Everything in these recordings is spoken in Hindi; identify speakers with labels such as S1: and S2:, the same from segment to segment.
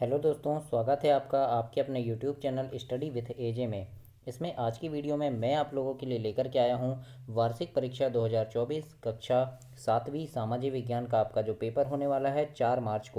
S1: हेलो दोस्तों, स्वागत है आपका आपके अपने यूट्यूब चैनल स्टडी विथ एजे में। इसमें आज की वीडियो में मैं आप लोगों के लिए लेकर के आया हूं वार्षिक परीक्षा 2024 कक्षा 7वीं सामाजिक विज्ञान का आपका जो पेपर होने वाला है 4 मार्च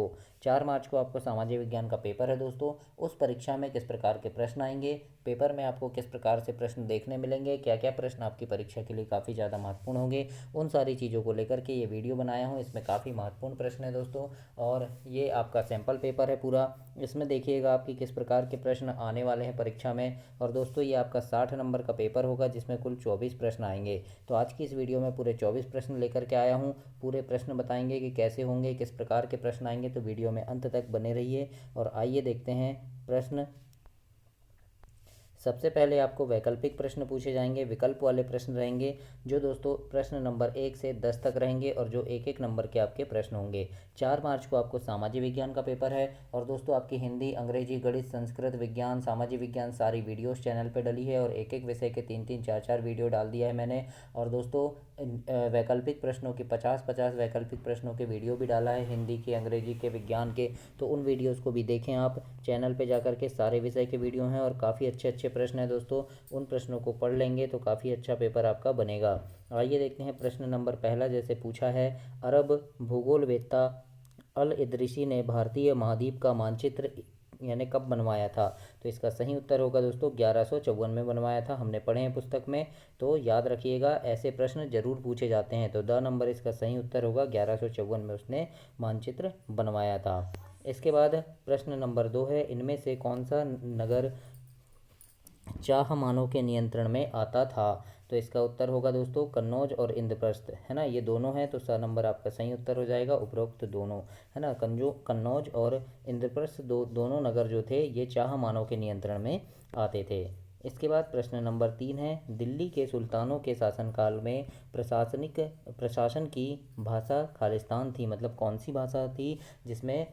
S1: को आपको सामाजिक विज्ञान का पेपर है दोस्तों। उस परीक्षा में किस प्रकार के प्रश्न आएंगे, पेपर में आपको किस प्रकार से प्रश्न देखने मिलेंगे, क्या क्या प्रश्न आपकी परीक्षा के लिए काफ़ी ज़्यादा महत्वपूर्ण होंगे, उन सारी चीज़ों को लेकर के ये वीडियो बनाया हूँ। इसमें काफ़ी महत्वपूर्ण प्रश्न है दोस्तों, और ये आपका सैम्पल पेपर है पूरा। इसमें देखिएगा आपकी किस प्रकार के प्रश्न आने वाले हैं परीक्षा में। और दोस्तों ये आपका 60 नंबर का पेपर होगा जिसमें कुल 24 प्रश्न आएंगे। तो आज की इस वीडियो में पूरे 24 प्रश्न लेकर के आया हूँ। पूरे प्रश्न बताएंगे कि कैसे होंगे, किस प्रकार के प्रश्न आएंगे, तो वीडियो में अंत तक बने रहिए। और आइए देखते हैं प्रश्न। सबसे पहले आपको वैकल्पिक प्रश्न पूछे जाएंगे, विकल्प वाले प्रश्न रहेंगे, जो दोस्तों प्रश्न नंबर 1 से 10 तक रहेंगे और जो एक एक नंबर के आपके प्रश्न होंगे। 4 मार्च को आपको सामाजिक विज्ञान का पेपर है। और दोस्तों आपकी हिंदी, अंग्रेजी, गणित, संस्कृत, विज्ञान, सामाजिक विज्ञान सारी वीडियोस चैनल पे डली है, और एक एक विषय के 3-3, 4-4 वीडियो डाल दिया है मैंने। और दोस्तों वैकल्पिक प्रश्नों के 50-50 वैकल्पिक प्रश्नों के वीडियो भी डाला है, हिंदी के, अंग्रेजी के, विज्ञान के। तो उन वीडियोस को भी देखें आप चैनल पे जाकर के। सारे विषय के वीडियो हैं और काफ़ी अच्छे अच्छे प्रश्न हैं दोस्तों। उन प्रश्नों को पढ़ लेंगे तो काफ़ी अच्छा पेपर आपका बनेगा। आइए देखते हैं प्रश्न नंबर पहला। जैसे पूछा है, अरब भूगोलवेत्ता अल इदरीसी ने भारतीय महाद्वीप का मानचित्र यानी कब बनवाया था? तो इसका सही उत्तर होगा दोस्तों 1154 में बनवाया था। हमने पढ़े हैं पुस्तक में, तो याद रखिएगा, ऐसे प्रश्न जरूर पूछे जाते हैं। तो द नंबर इसका सही उत्तर होगा 1154 में उसने मानचित्र बनवाया था। इसके बाद प्रश्न नंबर 2 है, इनमें से कौन सा नगर चाहमानों के नियंत्रण में आता था? तो इसका उत्तर होगा दोस्तों कन्नौज और इंद्रप्रस्थ, है ना, ये दोनों हैं। तो स नंबर आपका सही उत्तर हो जाएगा उपरोक्त दोनों, है ना। कन्नौज और इंद्रप्रस्थ दोनों नगर जो थे ये चाहमानों के नियंत्रण में आते थे। इसके बाद प्रश्न नंबर 3 है, दिल्ली के सुल्तानों के शासनकाल में प्रशासन की भाषा खालिस्तान थी, मतलब कौन सी भाषा थी जिसमें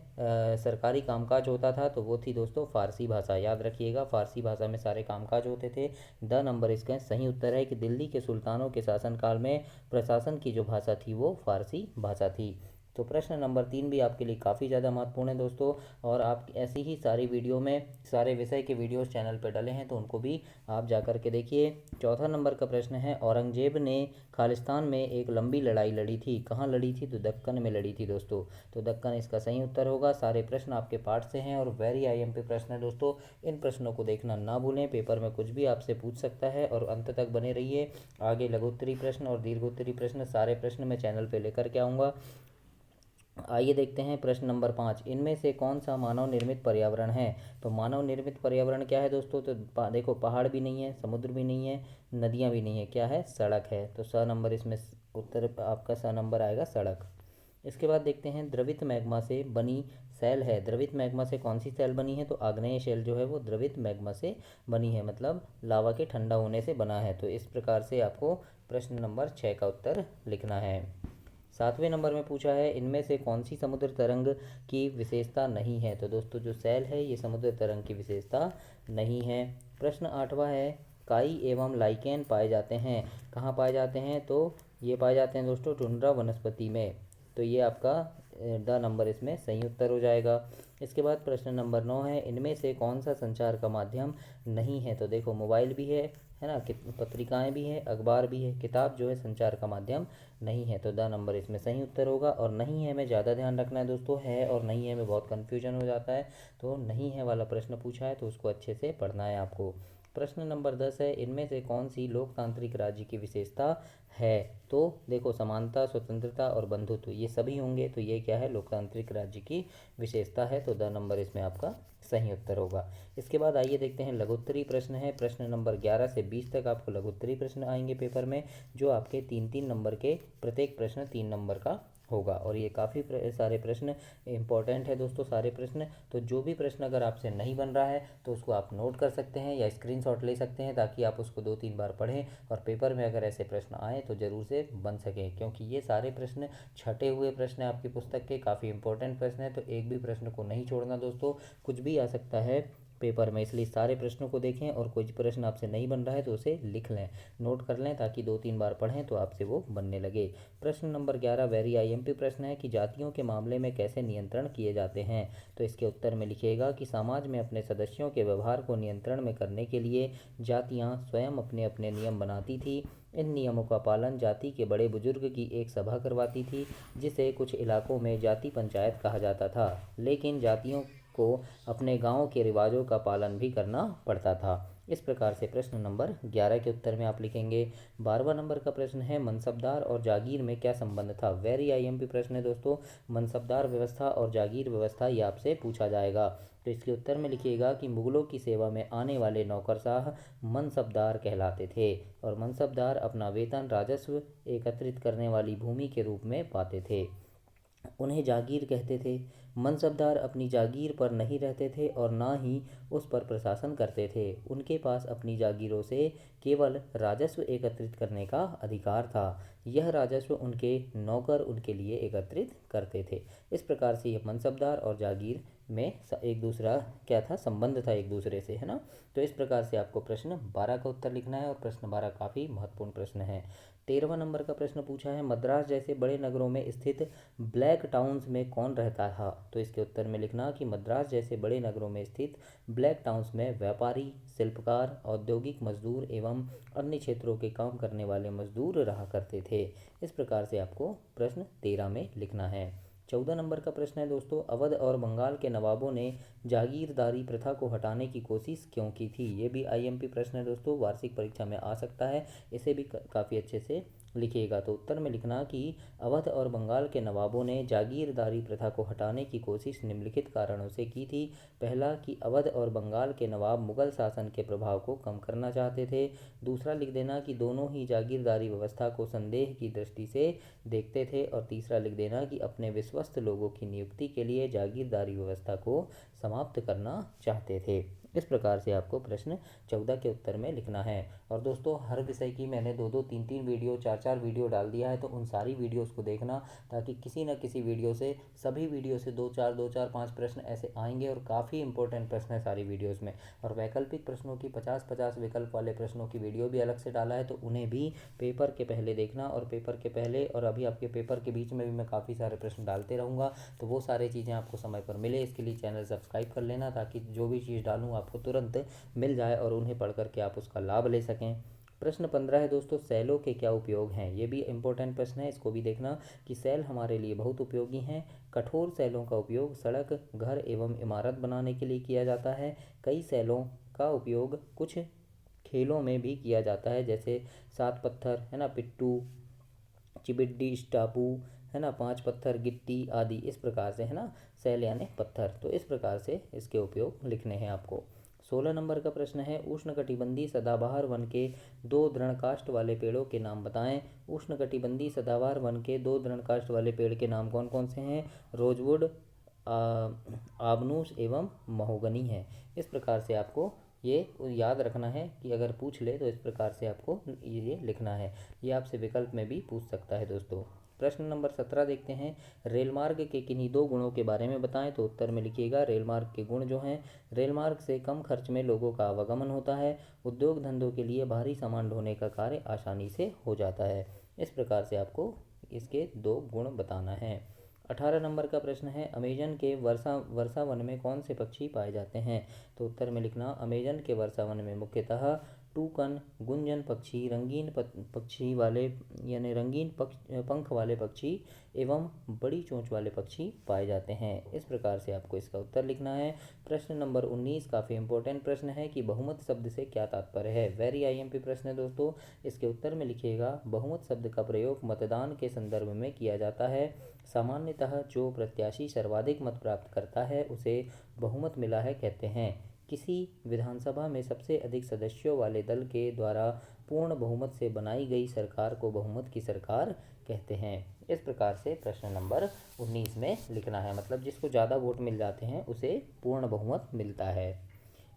S1: सरकारी कामकाज होता था? तो वो थी दोस्तों फ़ारसी भाषा। याद रखिएगा, फ़ारसी भाषा में सारे कामकाज होते थे। द नंबर इसका सही उत्तर है कि दिल्ली के सुल्तानों के शासनकाल में प्रशासन की जो भाषा थी वो फ़ारसी भाषा थी। तो प्रश्न नंबर 3 भी आपके लिए काफ़ी ज़्यादा महत्वपूर्ण है दोस्तों। और आप ऐसी ही सारी वीडियो में सारे विषय के वीडियोस चैनल पर डले हैं, तो उनको भी आप जा कर के देखिए। चौथा नंबर का प्रश्न है, औरंगजेब ने खालिस्तान में एक लंबी लड़ाई लड़ी थी, कहाँ लड़ी थी? तो दक्कन में लड़ी थी दोस्तों। तो दक्कन इसका सही उत्तर होगा। सारे प्रश्न आपके पाठ से हैं और वेरी IMP प्रश्न है दोस्तों। इन प्रश्नों को देखना ना भूलें, पेपर में कुछ भी आपसे पूछ सकता है, और अंत तक बने रहिए। आगे लघुत्तरी प्रश्न और दीर्घोत्तरी प्रश्न सारे प्रश्न मैं चैनल पे लेकर के आऊँगा। आइए देखते हैं प्रश्न नंबर 5, इनमें से कौन सा मानव निर्मित पर्यावरण है? तो मानव निर्मित पर्यावरण क्या है दोस्तों? तो देखो, पहाड़ भी नहीं है, समुद्र भी नहीं है, नदियाँ भी नहीं है, क्या है? सड़क है। तो स नंबर इसमें उत्तर आपका स नंबर आएगा, सड़क। इसके बाद देखते हैं, द्रवित मैग्मा से बनी सेल है। द्रवित मैग्मा से कौन सी सेल बनी है? तो आग्नेय शेल जो है वो द्रवित मैग्मा से बनी है, मतलब लावा के ठंडा होने से बना है। तो इस प्रकार से आपको प्रश्न नंबर 6 का उत्तर लिखना है। 7वें नंबर में पूछा है, इनमें से कौन सी समुद्र तरंग की विशेषता नहीं है? तो दोस्तों जो सेल है ये समुद्र तरंग की विशेषता नहीं है। प्रश्न 8वां है, काई एवं लाइकेन पाए जाते हैं, कहाँ पाए जाते हैं? तो ये पाए जाते हैं दोस्तों टुंड्रा वनस्पति में। तो ये आपका द नंबर इसमें सही उत्तर हो जाएगा। इसके बाद प्रश्न नंबर 9 है, इनमें से कौन सा संचार का माध्यम नहीं है? तो देखो, मोबाइल भी है ना, पत्रिकाएं भी हैं, अखबार भी है, किताब जो है संचार का माध्यम नहीं है। तो द नंबर इसमें सही उत्तर होगा। और नहीं है में ज़्यादा ध्यान रखना है दोस्तों, है और नहीं है में बहुत कन्फ्यूजन हो जाता है। तो नहीं है वाला प्रश्न पूछा है तो उसको अच्छे से पढ़ना है आपको। प्रश्न नंबर 10 है, इनमें से कौन सी लोकतांत्रिक राज्य की विशेषता है? तो देखो, समानता, स्वतंत्रता और बंधुत्व ये सभी होंगे, तो ये क्या है? लोकतांत्रिक राज्य की विशेषता है। तो द नंबर इसमें आपका सही उत्तर होगा। इसके बाद आइए देखते हैं लघुत्तरी प्रश्न है। प्रश्न नंबर 11 से 20 तक आपको लघुत्तरी प्रश्न आएंगे पेपर में, जो आपके 3-3 नंबर के, प्रत्येक प्रश्न 3 नंबर का होगा। और ये काफ़ी सारे प्रश्न इंपॉर्टेंट है दोस्तों, सारे प्रश्न। तो जो भी प्रश्न अगर आपसे नहीं बन रहा है तो उसको आप नोट कर सकते हैं या स्क्रीनशॉट ले सकते हैं, ताकि आप उसको 2-3 बार पढ़ें और पेपर में अगर ऐसे प्रश्न आए तो ज़रूर से बन सकें। क्योंकि ये सारे प्रश्न छटे हुए प्रश्न हैं आपकी पुस्तक के, काफ़ी इंपॉर्टेंट प्रश्न है। तो एक भी प्रश्न को नहीं छोड़ना दोस्तों, कुछ भी आ सकता है पेपर में, इसलिए सारे प्रश्नों को देखें और कोई प्रश्न आपसे नहीं बन रहा है तो उसे लिख लें, नोट कर लें, ताकि 2-3 बार पढ़ें तो आपसे वो बनने लगे। प्रश्न नंबर 11 वेरी आईएमपी प्रश्न है कि जातियों के मामले में कैसे नियंत्रण किए जाते हैं। तो इसके उत्तर में लिखिएगा कि समाज में अपने सदस्यों के व्यवहार को नियंत्रण में करने के लिए जातियाँ स्वयं अपने अपने नियम बनाती थी। इन नियमों का पालन जाति के बड़े बुजुर्ग की एक सभा करवाती थी, जिसे कुछ इलाकों में जाति पंचायत कहा जाता था। लेकिन जातियों को अपने गांव के रिवाजों का पालन भी करना पड़ता था। इस प्रकार से प्रश्न नंबर 11 के उत्तर में आप लिखेंगे। 12वां नंबर का प्रश्न है मनसबदार और जागीर में क्या संबंध था। वेरी आईएमपी प्रश्न है दोस्तों, मनसबदार व्यवस्था और जागीर व्यवस्था ये आपसे पूछा जाएगा। तो इसके उत्तर में लिखिएगा कि मुगलों की सेवा में आने वाले नौकरशाह मनसबदार कहलाते थे, और मनसबदार अपना वेतन राजस्व एकत्रित करने वाली भूमि के रूप में पाते थे। उन्हें जागीर कहते थे। मनसबदार अपनी जागीर पर नहीं रहते थे और ना ही उस पर प्रशासन करते थे। उनके पास अपनी जागीरों से केवल राजस्व एकत्रित करने का अधिकार था। यह राजस्व उनके नौकर उनके लिए एकत्रित करते थे। इस प्रकार से यह मनसबदार और जागीर में एक दूसरा क्या था, संबंध था एक दूसरे से, है ना। तो इस प्रकार से आपको प्रश्न 12 का उत्तर लिखना है, और प्रश्न 12 काफ़ी महत्वपूर्ण प्रश्न है। 13वां नंबर का प्रश्न पूछा है मद्रास जैसे बड़े नगरों में स्थित ब्लैक टाउन्स में कौन रहता था। तो इसके उत्तर में लिखना कि मद्रास जैसे बड़े नगरों में स्थित ब्लैक टाउन्स में व्यापारी, शिल्पकार, औद्योगिक मजदूर एवं अन्य क्षेत्रों के काम करने वाले मजदूर रहा करते थे। इस प्रकार से आपको प्रश्न 13 में लिखना है। 14 नंबर का प्रश्न है दोस्तों, अवध और बंगाल के नवाबों ने जागीरदारी प्रथा को हटाने की कोशिश क्यों की थी। ये भी आईएमपी प्रश्न है दोस्तों, वार्षिक परीक्षा में आ सकता है, इसे भी काफ़ी अच्छे से लिखिएगा। तो उत्तर में लिखना कि अवध और बंगाल के नवाबों ने जागीरदारी प्रथा को हटाने की कोशिश निम्नलिखित कारणों से की थी। पहला कि अवध और बंगाल के नवाब मुगल शासन के प्रभाव को कम करना चाहते थे। दूसरा लिख देना कि दोनों ही जागीरदारी व्यवस्था को संदेह की दृष्टि से देखते थे। और तीसरा लिख देना कि अपने विश्वस्त लोगों की नियुक्ति के लिए जागीरदारी व्यवस्था को समाप्त करना चाहते थे। इस प्रकार से आपको प्रश्न 14 के उत्तर में लिखना है। और दोस्तों हर विषय की मैंने 2-2, 3-3 वीडियो, 4-4 वीडियो डाल दिया है, तो उन सारी वीडियोस को देखना, ताकि किसी न किसी वीडियो से, सभी वीडियो से 2-4, 5 प्रश्न ऐसे आएंगे, और काफ़ी इंपॉर्टेंट प्रश्न है सारी वीडियोस में। और वैकल्पिक प्रश्नों की 50-50 विकल्प वाले प्रश्नों की वीडियो भी अलग से डाला है, तो उन्हें भी पेपर के पहले देखना। और पेपर के पहले और अभी आपके पेपर के बीच में भी मैं काफ़ी सारे प्रश्न डालते रहूँगा, तो वो सारी चीज़ें आपको समय पर मिले, इसके लिए चैनल सब्सक्राइब कर लेना, ताकि जो भी चीज़ डालूँ आपको तुरंत मिल जाए और उन्हें पढ़ करके आप उसका लाभ ले सकें। प्रश्न 15 है दोस्तों, सेलों के क्या उपयोग हैं। ये भी इंपॉर्टेंट प्रश्न है, इसको भी देखना कि सेल हमारे लिए बहुत उपयोगी हैं। कठोर सेलों का उपयोग सड़क, घर एवं इमारत बनाने के लिए किया जाता है। कई सेलों का उपयोग कुछ खेलों में भी किया जाता है, जैसे 7 पत्थर, है ना, पिट्टू, चिबिड्डी, स्टापू, है ना, 5 पत्थर, गिट्टी आदि। इस प्रकार से, है ना, सेल यानी पत्थर। तो इस प्रकार से इसके उपयोग लिखने हैं आपको। 16 नंबर का प्रश्न है उष्णकटिबंधीय सदाबहार वन के 2 दृढ़काष्ठ वाले पेड़ों के नाम बताएं। उष्णकटिबंधीय सदाबहार वन के 2 दृढ़काष्ठ वाले पेड़ के नाम कौन कौन से हैं। रोजवुड, आबनूस एवं महोगनी है। इस प्रकार से आपको ये याद रखना है कि अगर पूछ ले तो इस प्रकार से आपको ये लिखना है। ये आपसे विकल्प में भी पूछ सकता है दोस्तों। प्रश्न नंबर 17 देखते हैं, रेलमार्ग के किन्हीं 2 गुणों के बारे में बताएं। तो उत्तर में लिखिएगा रेलमार्ग के गुण जो हैं, रेलमार्ग से कम खर्च में लोगों का आवागमन होता है। उद्योग धंधों के लिए भारी सामान ढोने का कार्य आसानी से हो जाता है। इस प्रकार से आपको इसके 2 गुण बताना है। 18 नंबर का प्रश्न है अमेजन के वर्षा वन में कौन से पक्षी पाए जाते हैं। तो उत्तर में लिखना अमेजन के वर्षा वन में मुख्यतः टूकन, गुंजन पक्षी, रंगीन पक्षी वाले यानी रंगीन पंख वाले पक्षी एवं बड़ी चोंच वाले पक्षी पाए जाते हैं। इस प्रकार से आपको इसका उत्तर लिखना है। प्रश्न नंबर 19 काफ़ी इंपॉर्टेंट प्रश्न है कि बहुमत शब्द से क्या तात्पर्य है। वेरी आईएमपी प्रश्न है दोस्तों, इसके उत्तर में लिखिएगा बहुमत शब्द का प्रयोग मतदान के संदर्भ में किया जाता है। सामान्यतः जो प्रत्याशी सर्वाधिक मत प्राप्त करता है उसे बहुमत मिला है कहते हैं। किसी विधानसभा में सबसे अधिक सदस्यों वाले दल के द्वारा पूर्ण बहुमत से बनाई गई सरकार को बहुमत की सरकार कहते हैं। इस प्रकार से प्रश्न नंबर 19 में लिखना है, मतलब जिसको ज़्यादा वोट मिल जाते हैं उसे पूर्ण बहुमत मिलता है।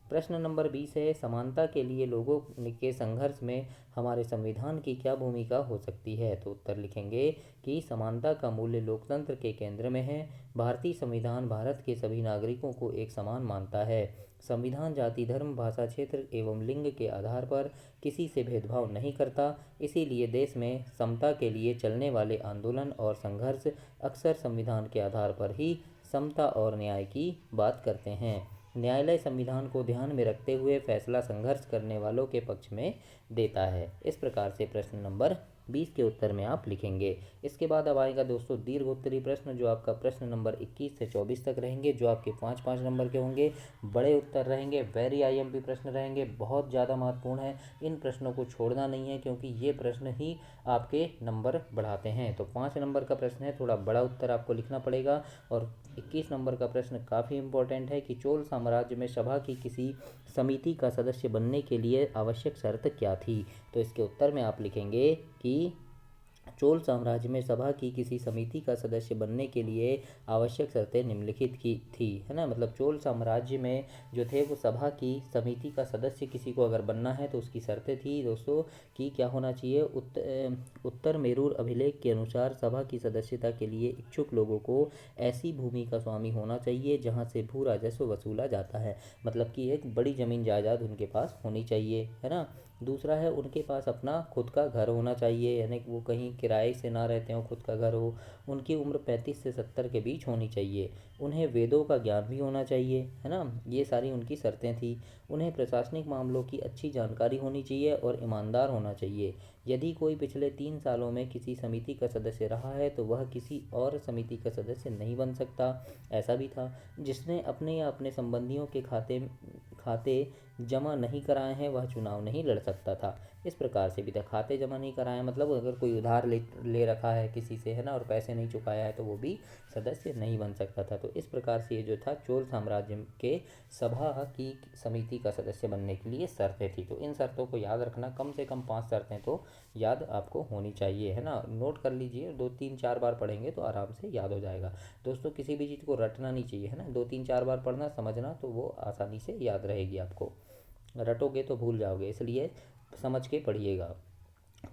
S1: प्रश्न नंबर 20 है, समानता के लिए लोगों के संघर्ष में हमारे संविधान की क्या भूमिका हो सकती है? तो उत्तर लिखेंगे कि समानता का मूल्य लोकतंत्र के केंद्र में है। भारतीय संविधान भारत के सभी नागरिकों को एक समान मानता है। संविधान जाति, धर्म, भाषा, क्षेत्र एवं लिंग के आधार पर किसी से भेदभाव नहीं करता। इसीलिए देश में समता के लिए चलने वाले आंदोलन और संघर्ष अक्सर संविधान के आधार पर ही समता और न्याय की बात करते हैं। न्यायालय संविधान को ध्यान में रखते हुए फैसला संघर्ष करने वालों के पक्ष में देता है। इस प्रकार से प्रश्न नंबर 20 के उत्तर में आप लिखेंगे। इसके बाद अब आएगा दोस्तों दीर्घ उत्तरीय प्रश्न, जो आपका प्रश्न नंबर 21 से 24 तक रहेंगे, जो आपके 5-5 नंबर के होंगे। बड़े उत्तर रहेंगे, वेरी आईएमपी प्रश्न रहेंगे, बहुत ज़्यादा महत्वपूर्ण है। इन प्रश्नों को छोड़ना नहीं है, क्योंकि ये प्रश्न ही आपके नंबर बढ़ाते हैं। तो 5 नंबर का प्रश्न है, थोड़ा बड़ा उत्तर आपको लिखना पड़ेगा। और 21 नंबर का प्रश्न काफ़ी इंपॉर्टेंट है कि चोल साम्राज्य में सभा की किसी समिति का सदस्य बनने के लिए आवश्यक शर्त क्या थी? तो इसके उत्तर में आप लिखेंगे कि चोल साम्राज्य में सभा की किसी समिति का सदस्य बनने के लिए आवश्यक शर्तें निम्नलिखित की थी, है ना। मतलब चोल साम्राज्य में जो थे वो सभा की समिति का सदस्य किसी को अगर बनना है तो उसकी शर्तें थी दोस्तों कि क्या होना चाहिए। उत्तर मेरूर अभिलेख के अनुसार सभा की सदस्यता के लिए इच्छुक लोगों को ऐसी भूमि का स्वामी होना चाहिए जहाँ से भू राजस्व वसूला जाता है। मतलब कि एक बड़ी ज़मीन जायदाद उनके पास होनी चाहिए, है ना। दूसरा है उनके पास अपना खुद का घर होना चाहिए, यानी कि वो कहीं किराए से ना रहते हो, खुद का घर हो। उनकी उम्र 35 से 70 के बीच होनी चाहिए। उन्हें वेदों का ज्ञान भी होना चाहिए, है ना। ये सारी उनकी शर्तें थी। उन्हें प्रशासनिक मामलों की अच्छी जानकारी होनी चाहिए और ईमानदार होना चाहिए। यदि कोई पिछले 3 सालों में किसी समिति का सदस्य रहा है तो वह किसी और समिति का सदस्य नहीं बन सकता। ऐसा भी था, जिसने अपने या अपने संबंधियों के खाते जमा नहीं कराए हैं वह चुनाव नहीं लड़ सकता था। इस प्रकार से भी था, खाते जमा नहीं कराए मतलब अगर कोई उधार ले रखा है किसी से, है ना, और पैसे नहीं चुकाया है तो वो भी सदस्य नहीं बन सकता था। तो इस प्रकार से ये जो था चोल साम्राज्य के सभा की समिति का सदस्य बनने के लिए शर्तें थी। तो इन शर्तों को याद रखना, कम से कम 5 शर्तें तो याद आपको होनी चाहिए, है ना। नोट कर लीजिए, 2-3-4 बार पढ़ेंगे तो आराम से याद हो जाएगा। दोस्तों किसी भी चीज़ को रटना नहीं चाहिए, है ना। 2-3-4 बार पढ़ना, समझना, तो वो आसानी से याद रहेगी आपको। रटोगे तो भूल जाओगे, इसलिए समझ के पढ़िएगा।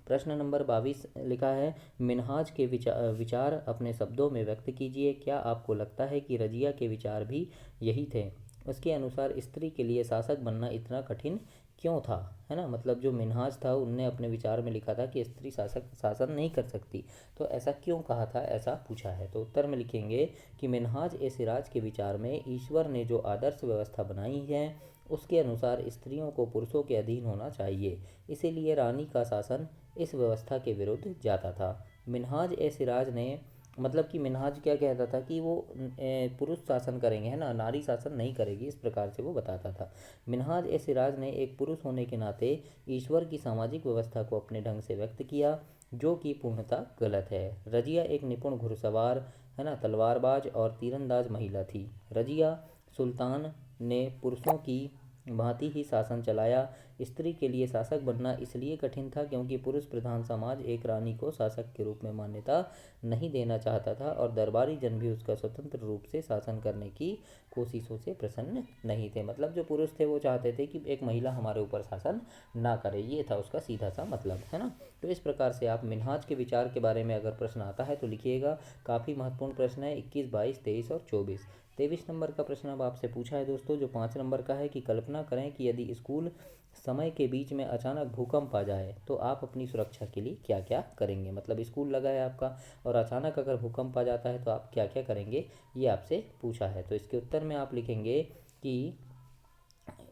S1: प्रश्न नंबर 22 लिखा है, मिन्हाज के विचार अपने शब्दों में व्यक्त कीजिए। क्या आपको लगता है कि रजिया के विचार भी यही थे? उसके अनुसार स्त्री के लिए शासक बनना इतना कठिन क्यों था, है ना। मतलब जो मिन्हाज था उनने अपने विचार में लिखा था कि स्त्री शासन नहीं कर सकती, तो ऐसा क्यों कहा था, ऐसा पूछा है। तो उत्तर में लिखेंगे कि मिन्हाज ए सिराज के विचार में ईश्वर ने जो आदर्श व्यवस्था बनाई है उसके अनुसार स्त्रियों को पुरुषों के अधीन होना चाहिए। इसीलिए रानी का शासन इस व्यवस्था के विरुद्ध जाता था। मिन्हाज ए सिराज ने, मतलब कि मिन्हाज क्या कहता था कि वो पुरुष शासन करेंगे, है ना, नारी शासन नहीं करेगी, इस प्रकार से वो बताता था। मिन्हाज ए सिराज ने एक पुरुष होने के नाते ईश्वर की सामाजिक व्यवस्था को अपने ढंग से व्यक्त किया, जो कि पूर्णतः गलत है। रजिया एक निपुण घुड़सवार, है ना, तलवारबाज और तीरंदाज महिला थी। रजिया सुल्तान ने पुरुषों की भांति ही शासन चलाया। स्त्री के लिए शासक बनना इसलिए कठिन था क्योंकि पुरुष प्रधान समाज एक रानी को शासक के रूप में मान्यता नहीं देना चाहता था और दरबारी जन भी उसका स्वतंत्र रूप से शासन करने की कोशिशों से प्रसन्न नहीं थे। मतलब जो पुरुष थे वो चाहते थे कि एक महिला हमारे ऊपर शासन ना करे, ये था उसका सीधा सा मतलब, है ना। तो इस प्रकार से आप मिन्हाज के विचार के बारे में अगर प्रश्न आता है तो लिखिएगा। काफ़ी महत्वपूर्ण प्रश्न है, 21, 22, 23 और 24। 23 नंबर का प्रश्न अब आपसे पूछा है दोस्तों, जो 5 नंबर का है कि कल्पना करें कि यदि स्कूल समय के बीच में अचानक भूकंप आ जाए तो आप अपनी सुरक्षा के लिए क्या क्या करेंगे। मतलब स्कूल लगा है आपका और अचानक अगर भूकंप आ जाता है तो आप क्या क्या करेंगे, ये आपसे पूछा है। तो इसके उत्तर में आप लिखेंगे कि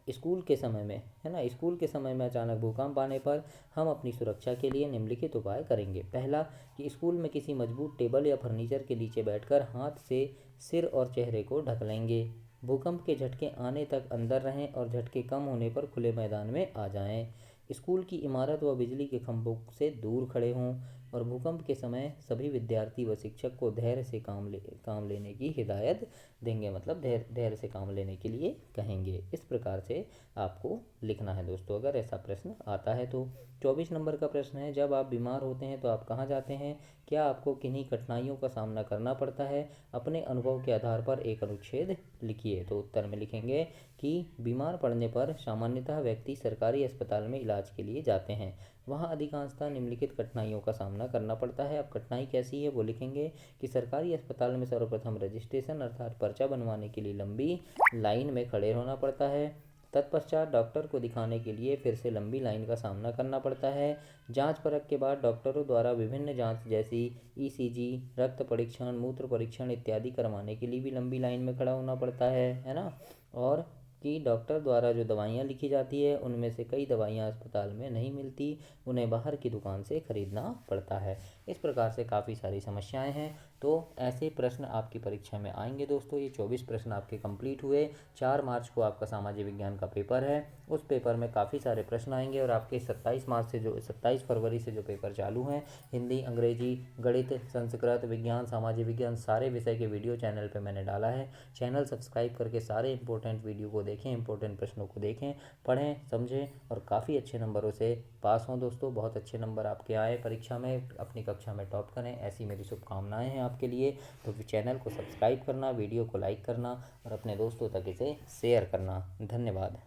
S1: स्कूल के समय में, है ना, स्कूल के समय में अचानक भूकंप आने पर हम अपनी सुरक्षा के लिए निम्नलिखित उपाय करेंगे। पहला, कि स्कूल में किसी मजबूत टेबल या फर्नीचर के नीचे बैठकर हाथ से सिर और चेहरे को ढक लेंगे। भूकंप के झटके आने तक अंदर रहें और झटके कम होने पर खुले मैदान में आ जाएं। स्कूल की इमारत व बिजली के खंभों से दूर खड़े हों और भूकंप के समय सभी विद्यार्थी व शिक्षक को धैर्य से काम लेने की हिदायत देंगे, मतलब धैर्य से काम लेने के लिए कहेंगे। इस प्रकार से आपको लिखना है दोस्तों, अगर ऐसा प्रश्न आता है तो। 24 नंबर का प्रश्न है, जब आप बीमार होते हैं तो आप कहाँ जाते हैं? क्या आपको किन्हीं कठिनाइयों का सामना करना पड़ता है? अपने अनुभव के आधार पर एक अनुच्छेद लिखिए। तो उत्तर में लिखेंगे कि बीमार पड़ने पर सामान्यतः व्यक्ति सरकारी अस्पताल में इलाज के लिए जाते हैं। वहाँ अधिकांशतः निम्नलिखित कठिनाइयों का सामना करना पड़ता है। अब कठिनाई कैसी है वो लिखेंगे कि सरकारी अस्पताल में सर्वप्रथम रजिस्ट्रेशन अर्थात पर्चा बनवाने के लिए लंबी लाइन में खड़े होना पड़ता है। तत्पश्चात डॉक्टर को दिखाने के लिए फिर से लंबी लाइन का सामना करना पड़ता है। जांच परख के बाद डॉक्टरों द्वारा विभिन्न जांच जैसी ईसीजी, रक्त परीक्षण, मूत्र परीक्षण इत्यादि करवाने के लिए भी लंबी लाइन में खड़ा होना पड़ता है ना। और कि डॉक्टर द्वारा जो दवाइयाँ लिखी जाती है उनमें से कई दवाइयाँ अस्पताल में नहीं मिलती, उन्हें बाहर की दुकान से खरीदना पड़ता है। इस प्रकार से काफ़ी सारी समस्याएं हैं। तो ऐसे प्रश्न आपकी परीक्षा में आएंगे दोस्तों। ये 24 प्रश्न आपके कंप्लीट हुए। 4 मार्च को आपका सामाजिक विज्ञान का पेपर है, उस पेपर में काफ़ी सारे प्रश्न आएंगे और आपके 27 फरवरी से जो पेपर चालू हैं, हिंदी, अंग्रेजी, गणित, संस्कृत, विज्ञान, सामाजिक विज्ञान, सारे विषय के वीडियो चैनल पर मैंने डाला है। चैनल सब्सक्राइब करके सारे इंपॉर्टेंट वीडियो को देखें, इंपॉर्टेंट प्रश्नों को देखें, पढ़ें, समझें और काफ़ी अच्छे नंबरों से पास हों दोस्तों। बहुत अच्छे नंबर आपके आए परीक्षा में, अपनी कक्षा में टॉप करें, ऐसी मेरी शुभकामनाएं हैं आपके लिए। तो चैनल को सब्सक्राइब करना, वीडियो को लाइक करना और अपने दोस्तों तक इसे शेयर करना। धन्यवाद।